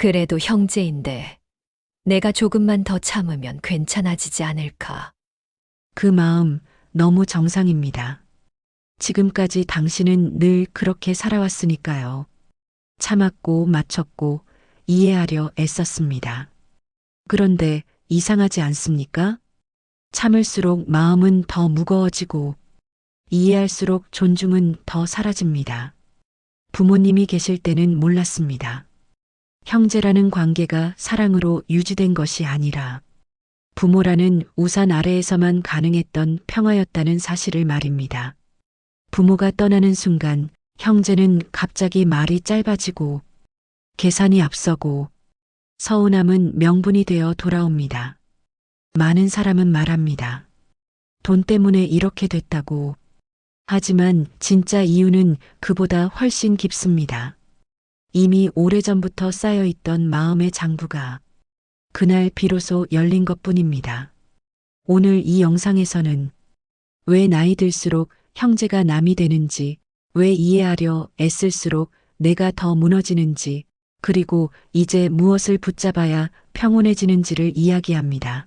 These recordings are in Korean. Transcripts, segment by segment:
그래도 형제인데 내가 조금만 더 참으면 괜찮아지지 않을까. 그 마음 너무 정상입니다. 지금까지 당신은 늘 그렇게 살아왔으니까요. 참았고 맞췄고 이해하려 애썼습니다. 그런데 이상하지 않습니까? 참을수록 마음은 더 무거워지고 이해할수록 존중은 더 사라집니다. 부모님이 계실 때는 몰랐습니다. 형제라는 관계가 사랑으로 유지된 것이 아니라 부모라는 우산 아래에서만 가능했던 평화였다는 사실을 말입니다. 부모가 떠나는 순간 형제는 갑자기 말이 짧아지고 계산이 앞서고 서운함은 명분이 되어 돌아옵니다. 많은 사람은 말합니다. 돈 때문에 이렇게 됐다고. 하지만 진짜 이유는 그보다 훨씬 깊습니다. 이미 오래전부터 쌓여있던 마음의 장부가 그날 비로소 열린 것뿐입니다. 오늘 이 영상에서는 왜 나이 들수록 형제가 남이 되는지, 왜 이해하려 애쓸수록 내가 더 무너지는지, 그리고 이제 무엇을 붙잡아야 평온해지는지를 이야기합니다.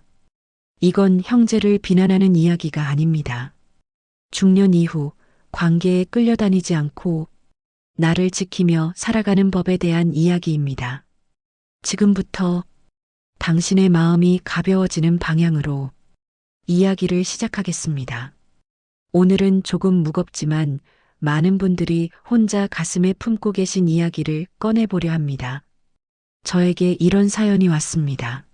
이건 형제를 비난하는 이야기가 아닙니다. 중년 이후 관계에 끌려다니지 않고 나를 지키며 살아가는 법에 대한 이야기입니다. 지금부터 당신의 마음이 가벼워지는 방향으로 이야기를 시작하겠습니다. 오늘은 조금 무겁지만 많은 분들이 혼자 가슴에 품고 계신 이야기를 꺼내보려 합니다. 저에게 이런 사연이 왔습니다.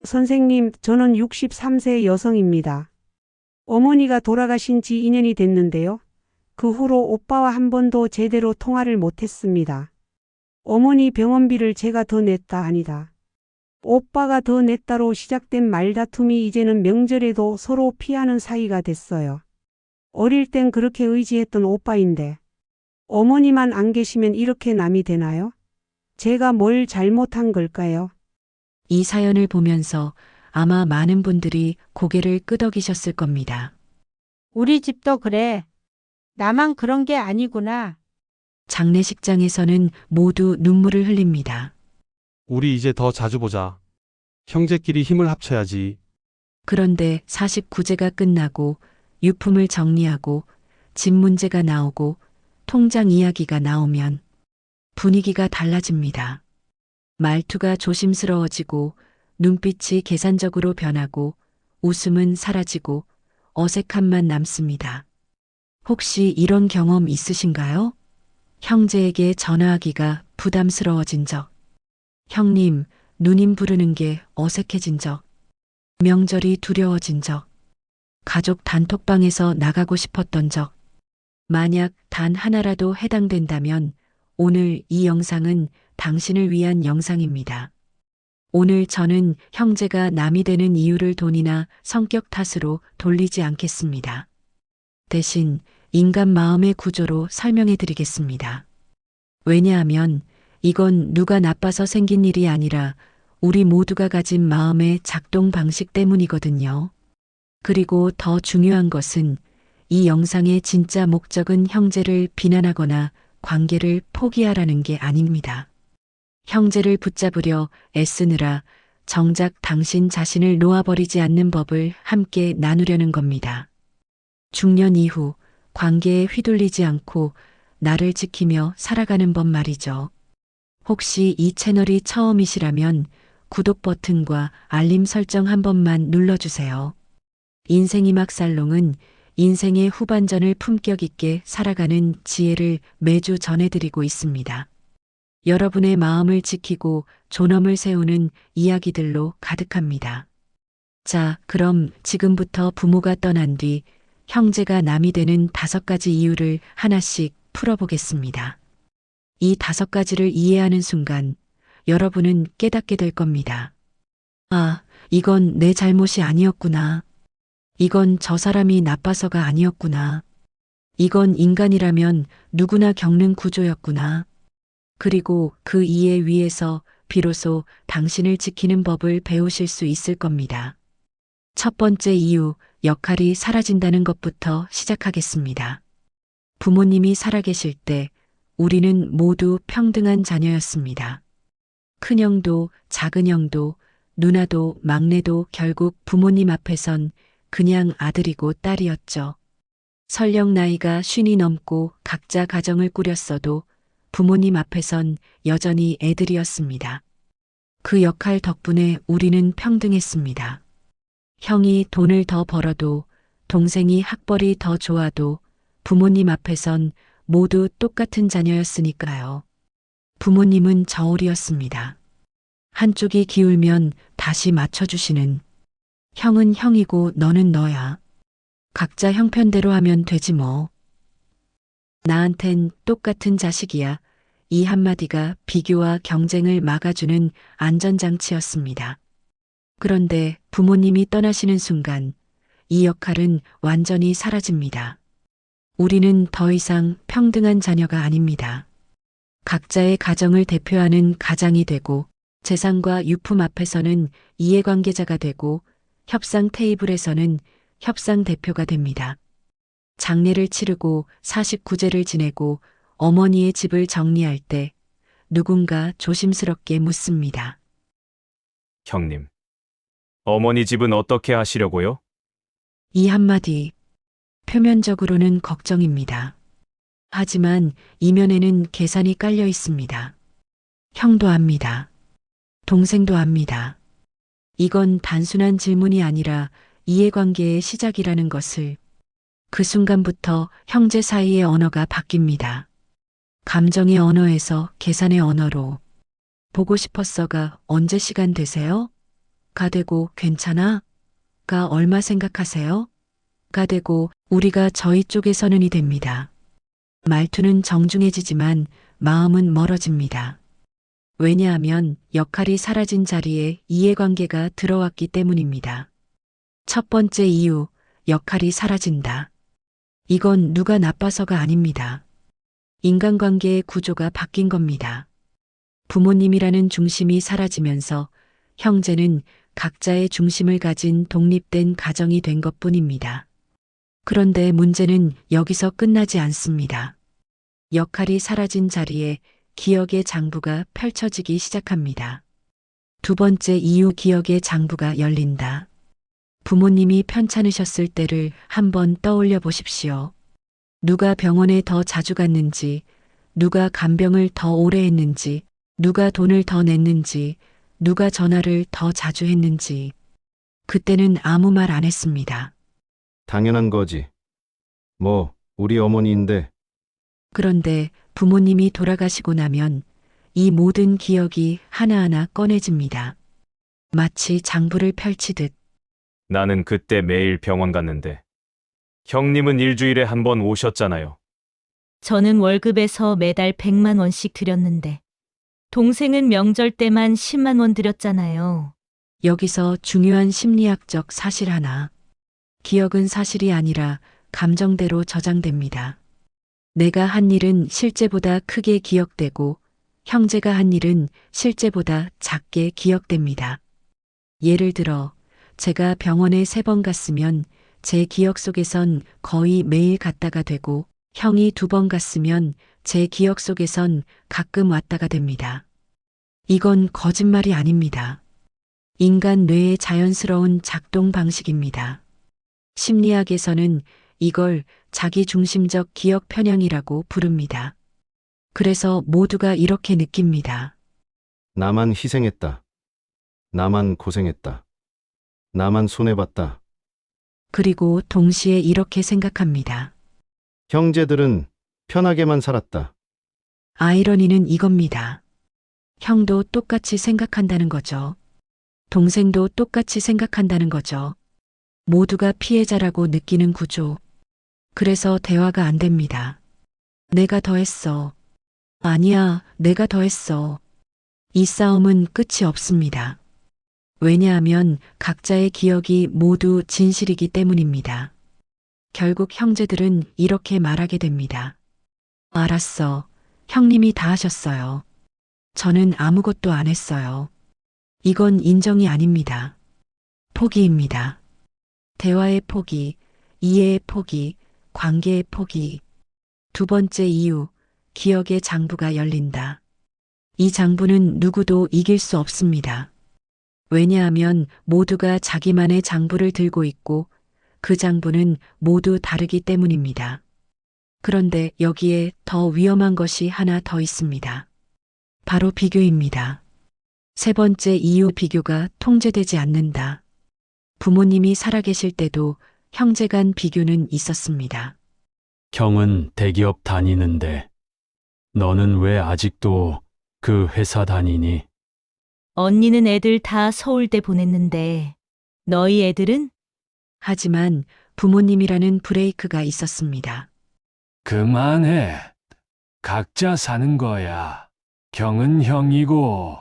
선생님, 저는 63세 여성입니다. 어머니가 돌아가신 지 2년이 됐는데요. 그 후로 오빠와 한 번도 제대로 통화를 못했습니다. 어머니 병원비를 제가 더 냈다 아니다. 오빠가 더 냈다로 시작된 말다툼이 이제는 명절에도 서로 피하는 사이가 됐어요. 어릴 땐 그렇게 의지했던 오빠인데 어머니만 안 계시면 이렇게 남이 되나요? 제가 뭘 잘못한 걸까요? 이 사연을 보면서 아마 많은 분들이 고개를 끄덕이셨을 겁니다. 우리 집도 그래. 나만 그런 게 아니구나. 장례식장에서는 모두 눈물을 흘립니다. 우리 이제 더 자주 보자. 형제끼리 힘을 합쳐야지. 그런데 49제가 끝나고 유품을 정리하고 집 문제가 나오고 통장 이야기가 나오면 분위기가 달라집니다. 말투가 조심스러워지고 눈빛이 계산적으로 변하고 웃음은 사라지고 어색함만 남습니다. 혹시 이런 경험 있으신가요? 형제에게 전화하기가 부담스러워진 적, 형님, 누님 부르는 게 어색해진 적, 명절이 두려워진 적, 가족 단톡방에서 나가고 싶었던 적, 만약 단 하나라도 해당된다면 오늘 이 영상은 당신을 위한 영상입니다. 오늘 저는 형제가 남이 되는 이유를 돈이나 성격 탓으로 돌리지 않겠습니다. 대신 인간 마음의 구조로 설명해 드리겠습니다. 왜냐하면 이건 누가 나빠서 생긴 일이 아니라 우리 모두가 가진 마음의 작동 방식 때문이거든요. 그리고 더 중요한 것은 이 영상의 진짜 목적은 형제를 비난하거나 관계를 포기하라는 게 아닙니다. 형제를 붙잡으려 애쓰느라 정작 당신 자신을 놓아버리지 않는 법을 함께 나누려는 겁니다. 중년 이후 관계에 휘둘리지 않고 나를 지키며 살아가는 법 말이죠. 혹시 이 채널이 처음이시라면 구독 버튼과 알림 설정 한 번만 눌러주세요. 인생이막 살롱은 인생의 후반전을 품격 있게 살아가는 지혜를 매주 전해드리고 있습니다. 여러분의 마음을 지키고 존엄을 세우는 이야기들로 가득합니다. 자, 그럼 지금부터 부모가 떠난 뒤 형제가 남이 되는 5가지 이유를 하나씩 풀어보겠습니다. 이 5가지를 이해하는 순간 여러분은 깨닫게 될 겁니다. 아, 이건 내 잘못이 아니었구나. 이건 저 사람이 나빠서가 아니었구나. 이건 인간이라면 누구나 겪는 구조였구나. 그리고 그 이해 위에서 비로소 당신을 지키는 법을 배우실 수 있을 겁니다. 첫 번째 이유, 역할이 사라진다는 것부터 시작하겠습니다. 부모님이 살아계실 때 우리는 모두 평등한 자녀였습니다. 큰형도 작은형도 누나도 막내도 결국 부모님 앞에선 그냥 아들이고 딸이었죠. 설령 나이가 50이 넘고 각자 가정을 꾸렸어도 부모님 앞에선 여전히 애들이었습니다. 그 역할 덕분에 우리는 평등했습니다. 형이 돈을 더 벌어도 동생이 학벌이 더 좋아도 부모님 앞에선 모두 똑같은 자녀였으니까요. 부모님은 저울이었습니다. 한쪽이 기울면 다시 맞춰주시는. 형은 형이고 너는 너야. 각자 형편대로 하면 되지 뭐. 나한텐 똑같은 자식이야. 이 한마디가 비교와 경쟁을 막아주는 안전장치였습니다. 그런데 부모님이 떠나시는 순간 이 역할은 완전히 사라집니다. 우리는 더 이상 평등한 자녀가 아닙니다. 각자의 가정을 대표하는 가장이 되고 재산과 유품 앞에서는 이해관계자가 되고 협상 테이블에서는 협상 대표가 됩니다. 장례를 치르고 49제를 지내고 어머니의 집을 정리할 때 누군가 조심스럽게 묻습니다. 형님, 어머니 집은 어떻게 하시려고요? 이 한마디, 표면적으로는 걱정입니다. 하지만 이면에는 계산이 깔려 있습니다. 형도 압니다. 동생도 압니다. 이건 단순한 질문이 아니라 이해관계의 시작이라는 것을. 그 순간부터 형제 사이의 언어가 바뀝니다. 감정의 언어에서 계산의 언어로. 보고 싶었어가 언제 시간 되세요? 가 되고 괜찮아? 가 얼마 생각하세요? 가 되고 우리가 저희 쪽에 서는이 됩니다. 말투는 정중해지지만 마음은 멀어집니다. 왜냐하면 역할이 사라진 자리에 이해관계가 들어왔기 때문입니다. 첫 번째 이유, 역할이 사라진다. 이건 누가 나빠서가 아닙니다. 인간관계의 구조가 바뀐 겁니다. 부모님이라는 중심이 사라지면서 형제는 각자의 중심을 가진 독립된 가정이 된 것뿐입니다. 그런데 문제는 여기서 끝나지 않습니다. 역할이 사라진 자리에 기억의 장부가 펼쳐지기 시작합니다. 두 번째 이유, 기억의 장부가 열린다. 부모님이 편찮으셨을 때를 한번 떠올려 보십시오. 누가 병원에 더 자주 갔는지, 누가 간병을 더 오래 했는지, 누가 돈을 더 냈는지, 누가 전화를 더 자주 했는지. 그때는 아무 말 안 했습니다. 당연한 거지. 뭐, 우리 어머니인데. 그런데 부모님이 돌아가시고 나면 이 모든 기억이 하나하나 꺼내집니다. 마치 장부를 펼치듯. 나는 그때 매일 병원 갔는데. 형님은 일주일에 한 번 오셨잖아요. 저는 월급에서 매달 100만 원씩 드렸는데 동생은 명절 때만 10만 원 드렸잖아요. 여기서 중요한 심리학적 사실 하나. 기억은 사실이 아니라 감정대로 저장됩니다. 내가 한 일은 실제보다 크게 기억되고 형제가 한 일은 실제보다 작게 기억됩니다. 예를 들어 제가 병원에 3번 갔으면 제 기억 속에선 거의 매일 갔다가 되고 형이 2번 갔으면 제 기억 속에선 가끔 왔다가 됩니다. 이건 거짓말이 아닙니다. 인간 뇌의 자연스러운 작동 방식입니다. 심리학에서는 이걸 자기중심적 기억 편향이라고 부릅니다. 그래서 모두가 이렇게 느낍니다. 나만 희생했다. 나만 고생했다. 나만 손해봤다. 그리고 동시에 이렇게 생각합니다. 형제들은 편하게만 살았다. 아이러니는 이겁니다. 형도 똑같이 생각한다는 거죠. 동생도 똑같이 생각한다는 거죠. 모두가 피해자라고 느끼는 구조. 그래서 대화가 안 됩니다. 내가 더 했어. 아니야, 내가 더 했어. 이 싸움은 끝이 없습니다. 왜냐하면 각자의 기억이 모두 진실이기 때문입니다. 결국 형제들은 이렇게 말하게 됩니다. 알았어. 형님이 다 하셨어요. 저는 아무것도 안 했어요. 이건 인정이 아닙니다. 포기입니다. 대화의 포기, 이해의 포기, 관계의 포기. 두 번째 이유, 기억의 장부가 열린다. 이 장부는 누구도 이길 수 없습니다. 왜냐하면 모두가 자기만의 장부를 들고 있고 그 장부는 모두 다르기 때문입니다. 그런데 여기에 더 위험한 것이 하나 더 있습니다. 바로 비교입니다. 세 번째 이유, 비교가 통제되지 않는다. 부모님이 살아계실 때도 형제 간 비교는 있었습니다. 형은 대기업 다니는데 너는 왜 아직도 그 회사 다니니? 언니는 애들 다 서울대 보냈는데 너희 애들은? 하지만 부모님이라는 브레이크가 있었습니다. 그만해. 각자 사는 거야. 형은 형이고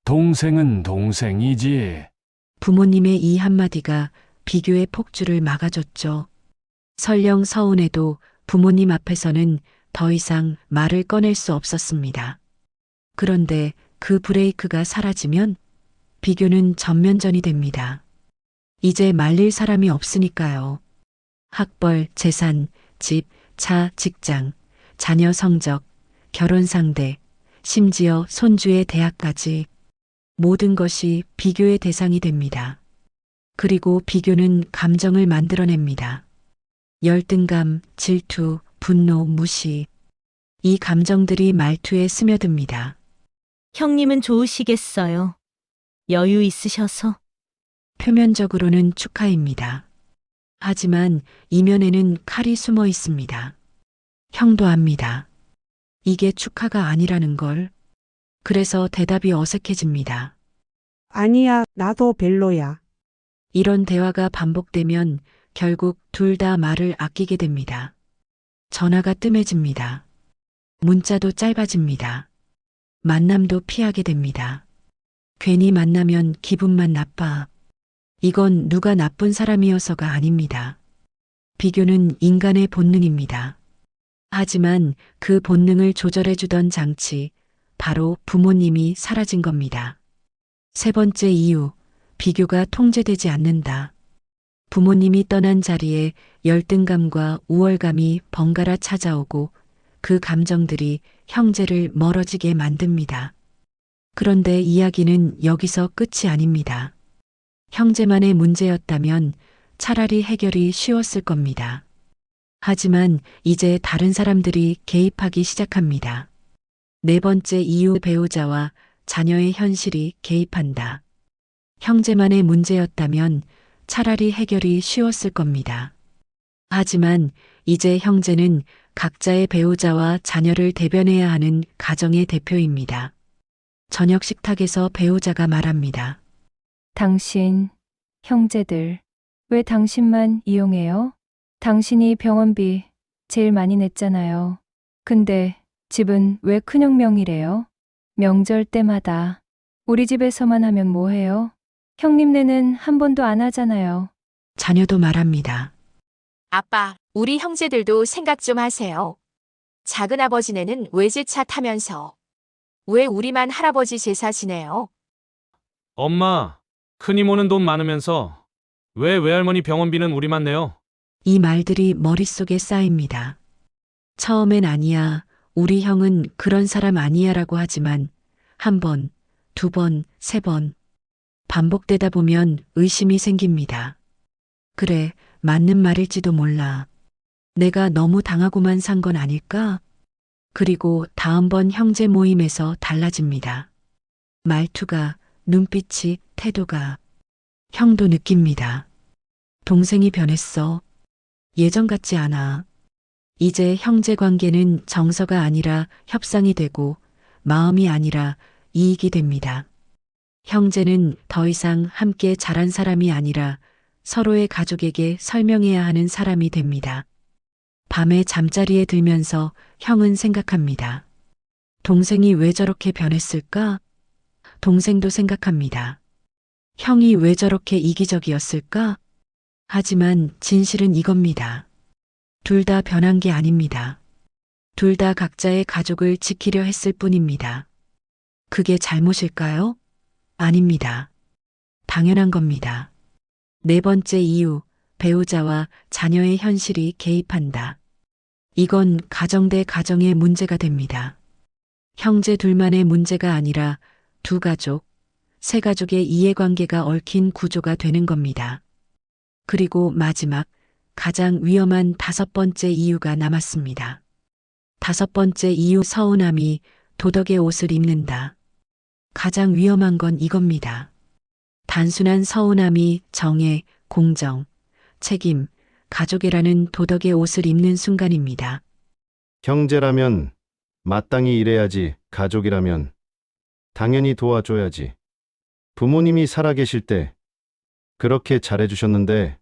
동생은 동생이지. 부모님의 이 한마디가 비교의 폭주를 막아줬죠. 설령 서운해도 부모님 앞에서는 더 이상 말을 꺼낼 수 없었습니다. 그런데 그 브레이크가 사라지면 비교는 전면전이 됩니다. 이제 말릴 사람이 없으니까요. 학벌, 재산, 집, 차, 직장, 자녀 성적, 결혼 상대, 심지어 손주의 대학까지 모든 것이 비교의 대상이 됩니다. 그리고 비교는 감정을 만들어냅니다. 열등감, 질투, 분노, 무시. 이 감정들이 말투에 스며듭니다. 형님은 좋으시겠어요. 여유 있으셔서. 표면적으로는 축하입니다. 하지만 이면에는 칼이 숨어 있습니다. 형도 압니다. 이게 축하가 아니라는 걸. 그래서 대답이 어색해집니다. 아니야, 나도 별로야. 이런 대화가 반복되면 결국 둘 다 말을 아끼게 됩니다. 전화가 뜸해집니다. 문자도 짧아집니다. 만남도 피하게 됩니다. 괜히 만나면 기분만 나빠. 이건 누가 나쁜 사람이어서가 아닙니다. 비교는 인간의 본능입니다. 하지만 그 본능을 조절해주던 장치, 바로 부모님이 사라진 겁니다. 세 번째 이유, 비교가 통제되지 않는다. 부모님이 떠난 자리에 열등감과 우월감이 번갈아 찾아오고 그 감정들이 형제를 멀어지게 만듭니다. 그런데 이야기는 여기서 끝이 아닙니다. 형제만의 문제였다면 차라리 해결이 쉬웠을 겁니다. 하지만 이제 다른 사람들이 개입하기 시작합니다. 네 번째 이유, 배우자와 자녀의 현실이 개입한다. 형제만의 문제였다면 차라리 해결이 쉬웠을 겁니다. 하지만 이제 형제는 각자의 배우자와 자녀를 대변해야 하는 가정의 대표입니다. 저녁 식탁에서 배우자가 말합니다. 당신, 형제들, 왜 당신만 이용해요? 당신이 병원비 제일 많이 냈잖아요. 근데 집은 왜 큰형 명의래요? 명절 때마다 우리 집에서만 하면 뭐해요? 형님네는 한 번도 안 하잖아요. 자녀도 말합니다. 아빠, 우리 형제들도 생각 좀 하세요. 작은아버지네는 외제차 타면서 왜 우리만 할아버지 제사 지내요? 엄마, 큰 이모는 돈 많으면서 왜 외할머니 병원비는 우리만 내요? 이 말들이 머릿속에 쌓입니다. 처음엔 아니야, 우리 형은 그런 사람 아니야 라고 하지만 한 번, 두 번, 세 번 반복되다 보면 의심이 생깁니다. 그래, 맞는 말일지도 몰라. 내가 너무 당하고만 산 건 아닐까? 그리고 다음번 형제 모임에서 달라집니다. 말투가, 눈빛이, 태도가. 형도 느낍니다. 동생이 변했어. 예전 같지 않아. 이제 형제 관계는 정서가 아니라 협상이 되고 마음이 아니라 이익이 됩니다. 형제는 더 이상 함께 자란 사람이 아니라 서로의 가족에게 설명해야 하는 사람이 됩니다. 밤에 잠자리에 들면서 형은 생각합니다. 동생이 왜 저렇게 변했을까? 동생도 생각합니다. 형이 왜 저렇게 이기적이었을까? 하지만 진실은 이겁니다. 둘 다 변한 게 아닙니다. 둘 다 각자의 가족을 지키려 했을 뿐입니다. 그게 잘못일까요? 아닙니다. 당연한 겁니다. 네 번째 이유, 배우자와 자녀의 현실이 개입한다. 이건 가정 대 가정의 문제가 됩니다. 형제 둘만의 문제가 아니라 두 가족, 세 가족의 이해관계가 얽힌 구조가 되는 겁니다. 그리고 마지막, 가장 위험한 다섯 번째 이유가 남았습니다. 다섯 번째 이유, 서운함이 도덕의 옷을 입는다. 가장 위험한 건 이겁니다. 단순한 서운함이 정의, 공정, 책임, 가족이라는 도덕의 옷을 입는 순간입니다. 형제라면 마땅히 일해야지, 가족이라면 당연히 도와줘야지. 부모님이 살아계실 때 그렇게 잘해주셨는데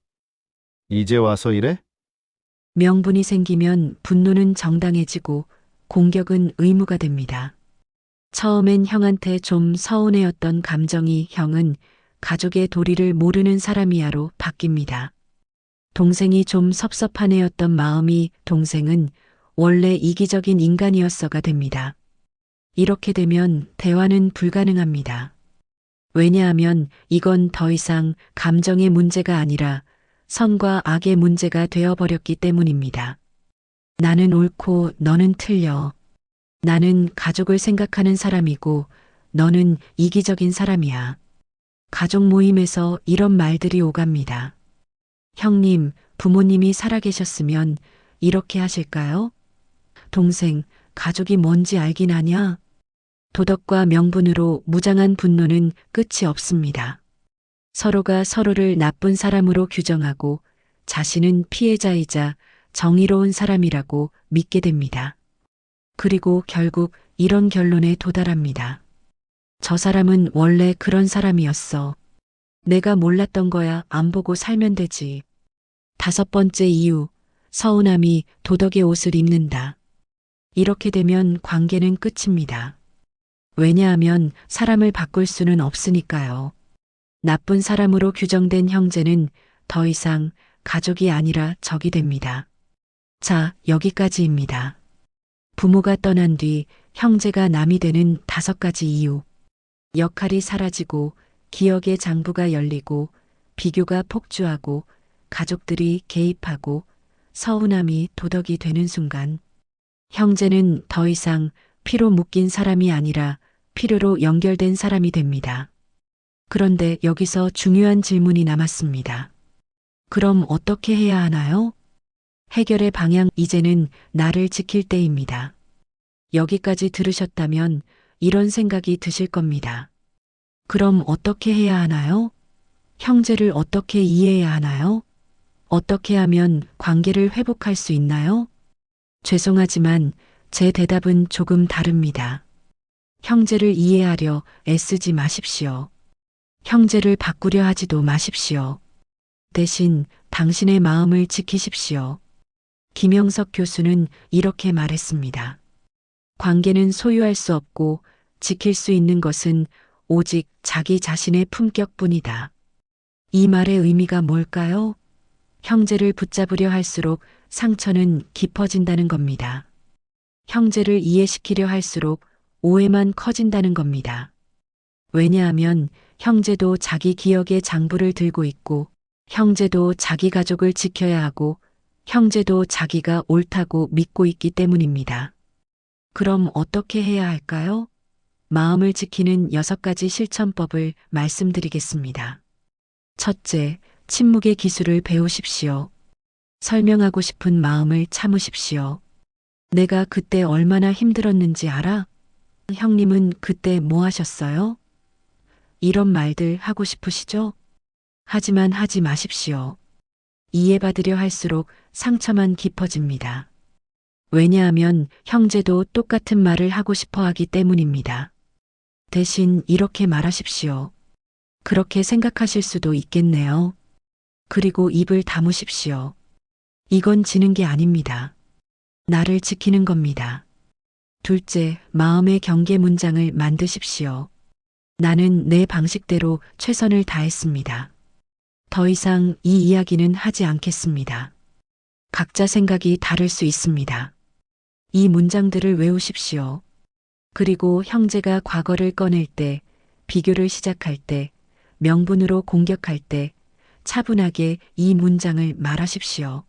이제 와서 이래? 명분이 생기면 분노는 정당해지고 공격은 의무가 됩니다. 처음엔 형한테 좀 서운해였던 감정이 형은 가족의 도리를 모르는 사람이야로 바뀝니다. 동생이 좀 섭섭하네였던 마음이 동생은 원래 이기적인 인간이었어가 됩니다. 이렇게 되면 대화는 불가능합니다. 왜냐하면 이건 더 이상 감정의 문제가 아니라 선과 악의 문제가 되어버렸기 때문입니다. 나는 옳고 너는 틀려. 나는 가족을 생각하는 사람이고 너는 이기적인 사람이야. 가족 모임에서 이런 말들이 오갑니다. 형님, 부모님이 살아계셨으면 이렇게 하실까요? 동생, 가족이 뭔지 알긴 하냐? 도덕과 명분으로 무장한 분노는 끝이 없습니다. 서로가 서로를 나쁜 사람으로 규정하고 자신은 피해자이자 정의로운 사람이라고 믿게 됩니다. 그리고 결국 이런 결론에 도달합니다. 저 사람은 원래 그런 사람이었어. 내가 몰랐던 거야. 안 보고 살면 되지. 다섯 번째 이유, 서운함이 도덕의 옷을 입는다. 이렇게 되면 관계는 끝입니다. 왜냐하면 사람을 바꿀 수는 없으니까요. 나쁜 사람으로 규정된 형제는 더 이상 가족이 아니라 적이 됩니다. 자, 여기까지입니다. 부모가 떠난 뒤 형제가 남이 되는 다섯 가지 이유. 역할이 사라지고 기억의 장부가 열리고 비교가 폭주하고 가족들이 개입하고 서운함이 도덕이 되는 순간 형제는 더 이상 피로 묶인 사람이 아니라 필요로 연결된 사람이 됩니다. 그런데 여기서 중요한 질문이 남았습니다. 그럼 어떻게 해야 하나요? 해결의 방향, 이제는 나를 지킬 때입니다. 여기까지 들으셨다면 이런 생각이 드실 겁니다. 그럼 어떻게 해야 하나요? 형제를 어떻게 이해해야 하나요? 어떻게 하면 관계를 회복할 수 있나요? 죄송하지만 제 대답은 조금 다릅니다. 형제를 이해하려 애쓰지 마십시오. 형제를 바꾸려 하지도 마십시오. 대신 당신의 마음을 지키십시오. 김영석 교수는 이렇게 말했습니다. 관계는 소유할 수 없고 지킬 수 있는 것은 오직 자기 자신의 품격뿐이다. 이 말의 의미가 뭘까요? 형제를 붙잡으려 할수록 상처는 깊어진다는 겁니다. 형제를 이해시키려 할수록 오해만 커진다는 겁니다. 왜냐하면 형제도 자기 기억의 장부를 들고 있고 형제도 자기 가족을 지켜야 하고 형제도 자기가 옳다고 믿고 있기 때문입니다. 그럼 어떻게 해야 할까요? 마음을 지키는 6가지 실천법을 말씀드리겠습니다. 첫째, 침묵의 기술을 배우십시오. 설명하고 싶은 마음을 참으십시오. 내가 그때 얼마나 힘들었는지 알아? 형님은 그때 뭐 하셨어요? 이런 말들 하고 싶으시죠? 하지만 하지 마십시오. 이해받으려 할수록 상처만 깊어집니다. 왜냐하면 형제도 똑같은 말을 하고 싶어 하기 때문입니다. 대신 이렇게 말하십시오. 그렇게 생각하실 수도 있겠네요. 그리고 입을 다무십시오. 이건 지는 게 아닙니다. 나를 지키는 겁니다. 둘째, 마음의 경계 문장을 만드십시오. 나는 내 방식대로 최선을 다했습니다. 더 이상 이 이야기는 하지 않겠습니다. 각자 생각이 다를 수 있습니다. 이 문장들을 외우십시오. 그리고 형제가 과거를 꺼낼 때, 비교를 시작할 때, 명분으로 공격할 때 차분하게 이 문장을 말하십시오.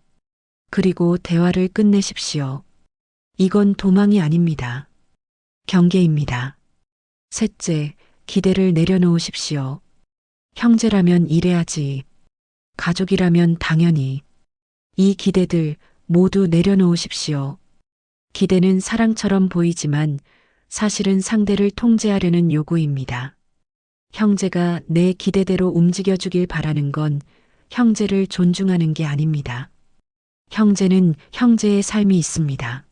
그리고 대화를 끝내십시오. 이건 도망이 아닙니다. 경계입니다. 셋째, 기대를 내려놓으십시오. 형제라면 이래야지. 가족이라면 당연히. 이 기대들 모두 내려놓으십시오. 기대는 사랑처럼 보이지만 사실은 상대를 통제하려는 요구입니다. 형제가 내 기대대로 움직여주길 바라는 건 형제를 존중하는 게 아닙니다. 형제는 형제의 삶이 있습니다.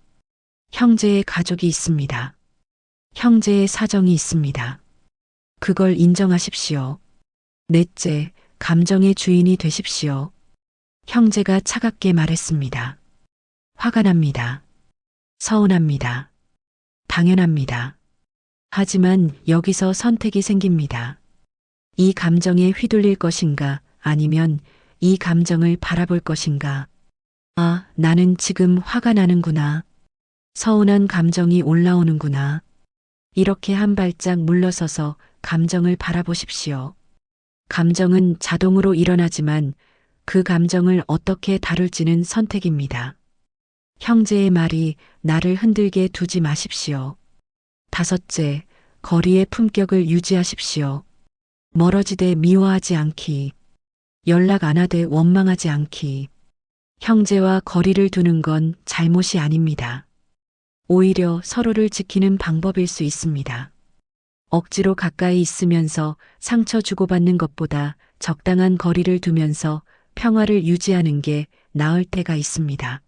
형제의 가족이 있습니다. 형제의 사정이 있습니다. 그걸 인정하십시오. 넷째, 감정의 주인이 되십시오. 형제가 차갑게 말했습니다. 화가 납니다. 서운합니다. 당연합니다. 하지만 여기서 선택이 생깁니다. 이 감정에 휘둘릴 것인가 아니면 이 감정을 바라볼 것인가. 아, 나는 지금 화가 나는구나. 서운한 감정이 올라오는구나. 이렇게 한 발짝 물러서서 감정을 바라보십시오. 감정은 자동으로 일어나지만 그 감정을 어떻게 다룰지는 선택입니다. 형제의 말이 나를 흔들게 두지 마십시오. 다섯째, 거리의 품격을 유지하십시오. 멀어지되 미워하지 않기. 연락 안 하되 원망하지 않기. 형제와 거리를 두는 건 잘못이 아닙니다. 오히려 서로를 지키는 방법일 수 있습니다. 억지로 가까이 있으면서 상처 주고받는 것보다 적당한 거리를 두면서 평화를 유지하는 게 나을 때가 있습니다.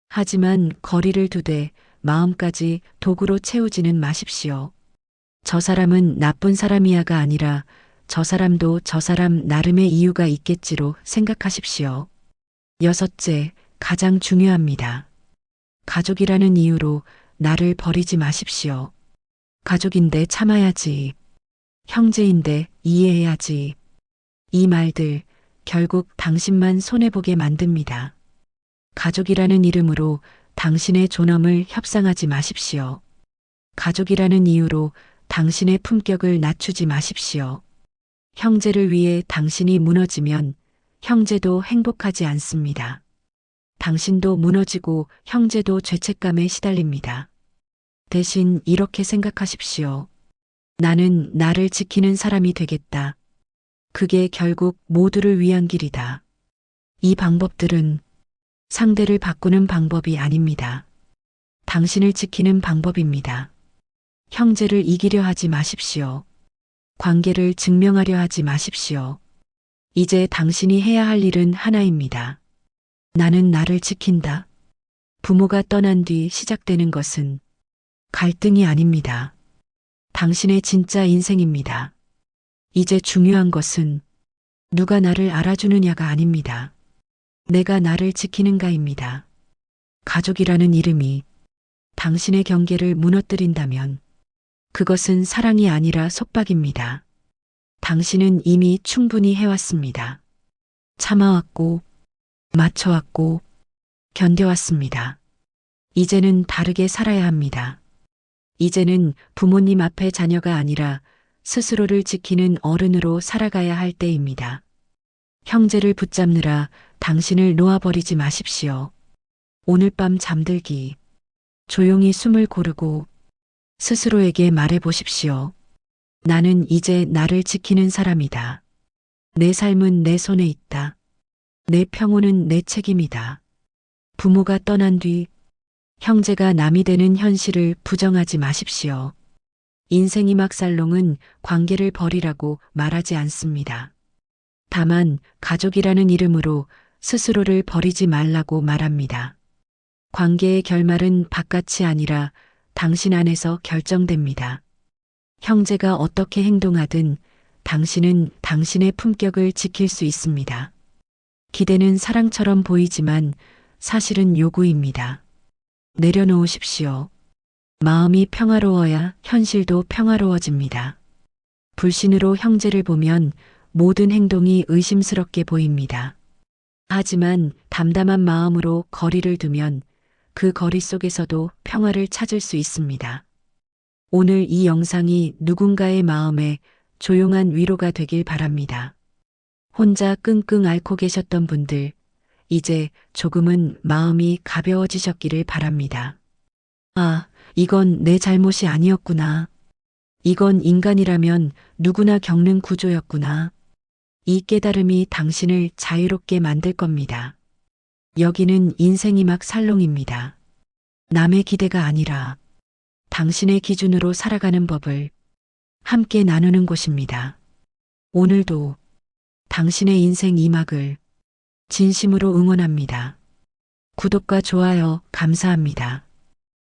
하지만 거리를 두되 마음까지 도구로 채우지는 마십시오. 저 사람은 나쁜 사람이야가 아니라 저 사람도 저 사람 나름의 이유가 있겠지로 생각하십시오. 여섯째, 가장 중요합니다. 가족이라는 이유로 나를 버리지 마십시오. 가족인데 참아야지. 형제인데 이해해야지. 이 말들 결국 당신만 손해보게 만듭니다. 가족이라는 이름으로 당신의 존엄을 협상하지 마십시오. 가족이라는 이유로 당신의 품격을 낮추지 마십시오. 형제를 위해 당신이 무너지면 형제도 행복하지 않습니다. 당신도 무너지고 형제도 죄책감에 시달립니다. 대신 이렇게 생각하십시오. 나는 나를 지키는 사람이 되겠다. 그게 결국 모두를 위한 길이다. 이 방법들은 상대를 바꾸는 방법이 아닙니다. 당신을 지키는 방법입니다. 형제를 이기려 하지 마십시오. 관계를 증명하려 하지 마십시오. 이제 당신이 해야 할 일은 하나입니다. 나는 나를 지킨다. 부모가 떠난 뒤 시작되는 것은 갈등이 아닙니다. 당신의 진짜 인생입니다. 이제 중요한 것은 누가 나를 알아주느냐가 아닙니다. 내가 나를 지키는가입니다. 가족이라는 이름이 당신의 경계를 무너뜨린다면 그것은 사랑이 아니라 속박입니다. 당신은 이미 충분히 해왔습니다. 참아왔고, 맞춰왔고, 견뎌왔습니다. 이제는 다르게 살아야 합니다. 이제는 부모님 앞에 자녀가 아니라 스스로를 지키는 어른으로 살아가야 할 때입니다. 형제를 붙잡느라 당신을 놓아버리지 마십시오. 오늘 밤 잠들기, 조용히 숨을 고르고 스스로에게 말해보십시오. 나는 이제 나를 지키는 사람이다. 내 삶은 내 손에 있다. 내 평온은 내 책임이다. 부모가 떠난 뒤 형제가 남이 되는 현실을 부정하지 마십시오. 인생이 막살롱은 관계를 버리라고 말하지 않습니다. 다만 가족이라는 이름으로 스스로를 버리지 말라고 말합니다. 관계의 결말은 바깥이 아니라 당신 안에서 결정됩니다. 형제가 어떻게 행동하든 당신은 당신의 품격을 지킬 수 있습니다. 기대는 사랑처럼 보이지만 사실은 요구입니다. 내려놓으십시오. 마음이 평화로워야 현실도 평화로워집니다. 불신으로 형제를 보면 모든 행동이 의심스럽게 보입니다. 하지만 담담한 마음으로 거리를 두면 그 거리 속에서도 평화를 찾을 수 있습니다. 오늘 이 영상이 누군가의 마음에 조용한 위로가 되길 바랍니다. 혼자 끙끙 앓고 계셨던 분들, 이제 조금은 마음이 가벼워지셨기를 바랍니다. 아, 이건 내 잘못이 아니었구나. 이건 인간이라면 누구나 겪는 구조였구나. 이 깨달음이 당신을 자유롭게 만들 겁니다. 여기는 인생이 막 살롱입니다. 남의 기대가 아니라 당신의 기준으로 살아가는 법을 함께 나누는 곳입니다. 오늘도 당신의 인생 2막을 진심으로 응원합니다. 구독과 좋아요 감사합니다.